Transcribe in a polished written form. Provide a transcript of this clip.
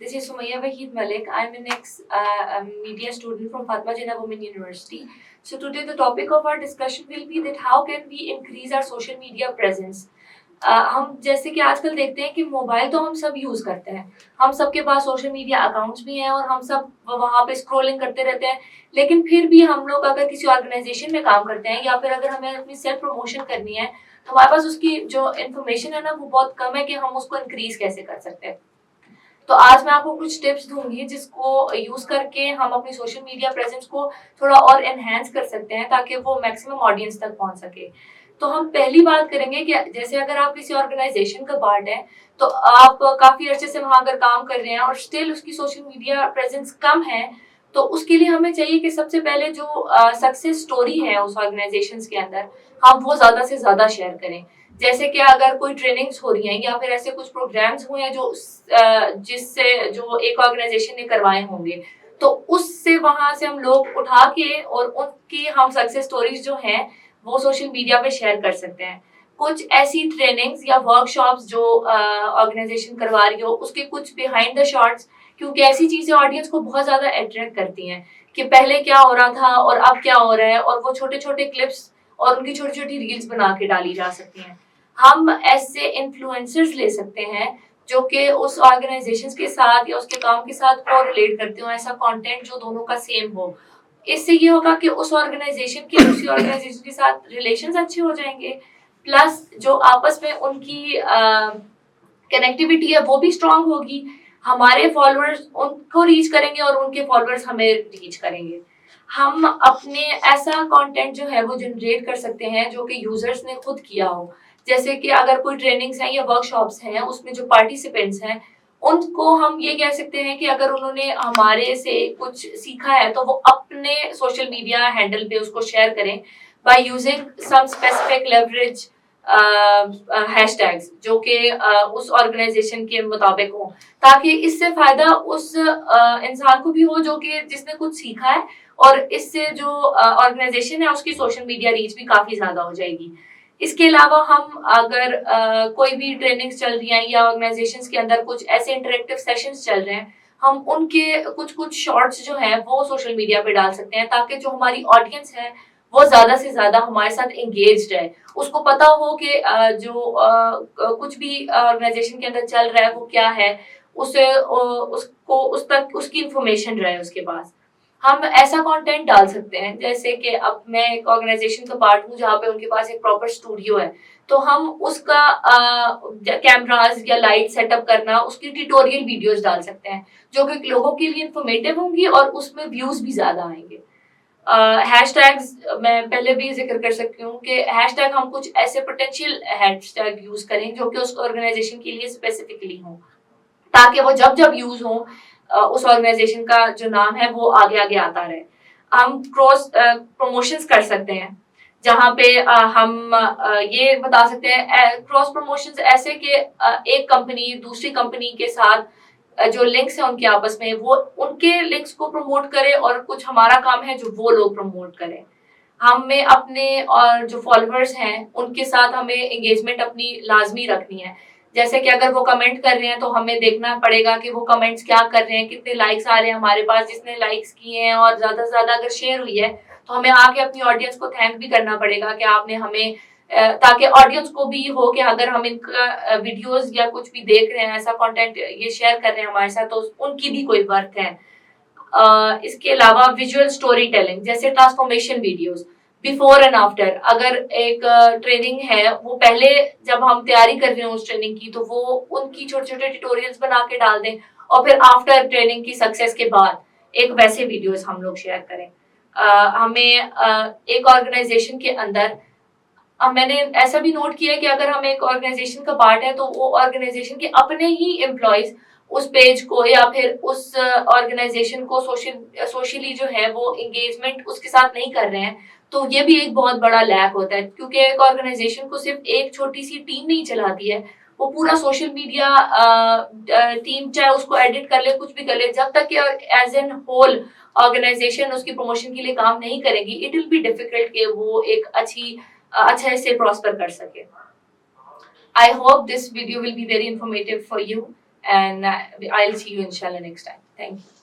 This is Sumaya Wahid Malik. I'm an ex-media student from Fatma Jinnah Women University. So today the topic of our discussion will be that how can we increase our social media presence. हम जैसे कि आजकल देखते हैं कि mobile तो हम सब यूज करते हैं, हम सबके पास सोशल मीडिया अकाउंट्स भी हैं और हम सब वहाँ पे स्क्रॉलिंग करते रहते हैं। लेकिन फिर भी हम लोग अगर किसी ऑर्गेनाइजेशन में काम करते हैं या फिर अगर हमें अपनी सेल्फ प्रमोशन करनी है तो हमारे पास उसकी जो इन्फॉर्मेशन है ना वो बहुत कम है कि हम उसको इंक्रीज कैसे कर सकते हैं। तो आज मैं आपको कुछ टिप्स दूंगी जिसको यूज करके हम अपनी सोशल मीडिया प्रेजेंस को थोड़ा और एनहेंस कर सकते हैं ताकि वो मैक्सिमम ऑडियंस तक पहुंच सके। तो हम पहली बात करेंगे कि जैसे अगर आप किसी ऑर्गेनाइजेशन का पार्ट है तो आप काफी अर्से से वहां अगर काम कर रहे हैं और स्टिल उसकी सोशल मीडिया प्रेजेंस कम है, तो उसके लिए हमें चाहिए कि सबसे पहले जो सक्सेस स्टोरी है उस ऑर्गेनाइजेशन के अंदर हम वो ज्यादा से ज्यादा शेयर करें। जैसे कि अगर कोई ट्रेनिंग्स हो रही हैं या फिर ऐसे कुछ प्रोग्राम्स हुए हैं जो जिससे जो एक ऑर्गेनाइजेशन ने करवाए होंगे, तो उससे वहां से हम लोग उठा के और उनकी हम सक्सेस स्टोरीज जो हैं वो सोशल मीडिया पे शेयर कर सकते हैं। कुछ ऐसी ट्रेनिंग्स या वर्कशॉप्स जो ऑर्गेनाइजेशन करवा रही हो उसके कुछ बिहाइंड द शॉट्स, क्योंकि ऐसी चीजें ऑडियंस को बहुत ज्यादा अट्रैक्ट करती हैं कि पहले क्या हो रहा था और अब क्या हो रहा है, और वो छोटे छोटे क्लिप्स और उनकी छोटी छोटी रील्स बना के डाली जा सकती हैं। हम ऐसे इन्फ्लुएंसर्स ले सकते हैं जो कि उस ऑर्गेनाइजेशन के साथ या उसके काम के साथ को रिलेट करते हो, ऐसा कंटेंट जो दोनों का सेम हो। इससे ये होगा कि उस ऑर्गेनाइजेशन के दूसरी ऑर्गेनाइजेशन के साथ रिलेशंस अच्छे हो जाएंगे, प्लस जो आपस में उनकी कनेक्टिविटी है वो भी स्ट्रांग होगी। हमारे फॉलोअर्स उनको रीच करेंगे और उनके फॉलोअर्स हमें रीच करेंगे। हम अपने ऐसा कंटेंट जो है वो जनरेट कर सकते हैं जो कि यूजर्स ने खुद किया हो। जैसे कि अगर कोई ट्रेनिंग्स हैं या वर्कशॉप्स हैं उसमें जो पार्टिसिपेंट्स हैं उनको हम ये कह सकते हैं कि अगर उन्होंने हमारे से कुछ सीखा है तो वो अपने सोशल मीडिया हैंडल पे उसको शेयर करें by using some specific leverage hashtags जो कि उस ऑर्गेनाइजेशन के मुताबिक हो, ताकि इससे फायदा उस इंसान को भी हो जो कि जिसने कुछ सीखा है, और इससे जो ऑर्गेनाइजेशन है उसकी सोशल मीडिया रीच भी काफी ज्यादा हो जाएगी। इसके अलावा हम अगर कोई भी ट्रेनिंग्स चल रही हैं या ऑर्गेनाइजेशंस के अंदर कुछ ऐसे इंटरेक्टिव सेशंस चल रहे हैं, हम उनके कुछ कुछ शॉर्ट्स जो हैं वो सोशल मीडिया पे डाल सकते हैं ताकि जो हमारी ऑडियंस है वो ज्यादा से ज्यादा हमारे साथ एंगेज्ड है, उसको पता हो कि जो कुछ भी ऑर्गेनाइजेशन के अंदर चल रहा है वो क्या है, उसे उसको उस तक उसकी इंफॉर्मेशन रहे उसके पास। हम ऐसा कंटेंट डाल सकते हैं जैसे कि अब मैं एक ऑर्गेनाइजेशन का पार्ट हूँ जहाँ पे उनके पास एक प्रॉपर स्टूडियो है, तो हम उसका कैमरास या लाइट सेटअप करना उसकी ट्यूटोरियल वीडियोस डाल सकते हैं जो कि लोगों के लिए इंफॉर्मेटिव होंगी और उसमें व्यूज भी ज्यादा आएंगे। हैशटैग्स मैं पहले भी जिक्र कर सकती हूँ कि हैशटैग हम कुछ ऐसे पोटेंशियल हैशटैग यूज करें जो कि उस ऑर्गेनाइजेशन के लिए स्पेसिफिकली हो, ताकि वो जब जब यूज हो उस ऑर्गेनाइजेशन का जो नाम है वो आगे आगे आता रहे। हम क्रॉस प्रमोशंस कर सकते हैं जहाँ पे हम ये बता सकते हैं क्रॉस प्रमोशंस ऐसे कि एक कंपनी दूसरी कंपनी के साथ जो लिंक्स है उनके आपस में वो उनके लिंक्स को प्रमोट करे और कुछ हमारा काम है जो वो लोग प्रमोट करें। हमें अपने और जो फॉलोअर्स हैं उनके साथ हमें एंगेजमेंट अपनी लाजमी रखनी है। जैसे कि अगर वो कमेंट कर रहे हैं तो हमें देखना पड़ेगा कि वो कमेंट्स क्या कर रहे हैं, कितने लाइक्स आ रहे हैं हमारे पास, जिसने लाइक्स किए हैं और ज्यादा से ज्यादा अगर शेयर हुई है तो हमें आके अपनी ऑडियंस को थैंक भी करना पड़ेगा कि आपने हमें ताकि ऑडियंस को भी हो कि अगर हम इनका वीडियोस या कुछ भी देख रहे हैं ऐसा कंटेंट ये शेयर कर रहे हैं हमारे साथ तो उनकी भी कोई वर्थ है। इसके अलावा विजुअल स्टोरी टेलिंग जैसे transformation videos before and after, अगर एक ट्रेनिंग है वो पहले जब हम तैयारी कर रहे हो उस ट्रेनिंग की तो वो उनकी छोटे छोटे ट्यूटोरियल्स बना के डाल दें और फिर आफ्टर ट्रेनिंग की सक्सेस के बाद एक वैसे वीडियोस हम लोग शेयर करें। हमें एक ऑर्गेनाइजेशन के अंदर मैंने ऐसा भी नोट किया है कि अगर हम एक ऑर्गेनाइजेशन का पार्ट है तो वो ऑर्गेनाइजेशन के अपने ही एम्प्लॉयज उस पेज को या फिर उस ऑर्गेनाइजेशन को सोशली जो है वो एंगेजमेंट उसके साथ नहीं कर रहे हैं, तो ये भी एक बहुत बड़ा लैक होता है क्योंकि एक ऑर्गेनाइजेशन को सिर्फ एक छोटी सी टीम नहीं चलाती है, वो पूरा सोशल मीडिया टीम चाहे उसको एडिट कर ले कुछ भी कर ले, जब तक कि एज एन होल ऑर्गेनाइजेशन उसकी प्रमोशन के लिए काम नहीं करेगी इट विल बी डिफिकल्ट कि वो एक अच्छे से प्रॉस्पर कर सके। I hope this video will be very informative for you. and I'll see you inshallah next time. Thank you.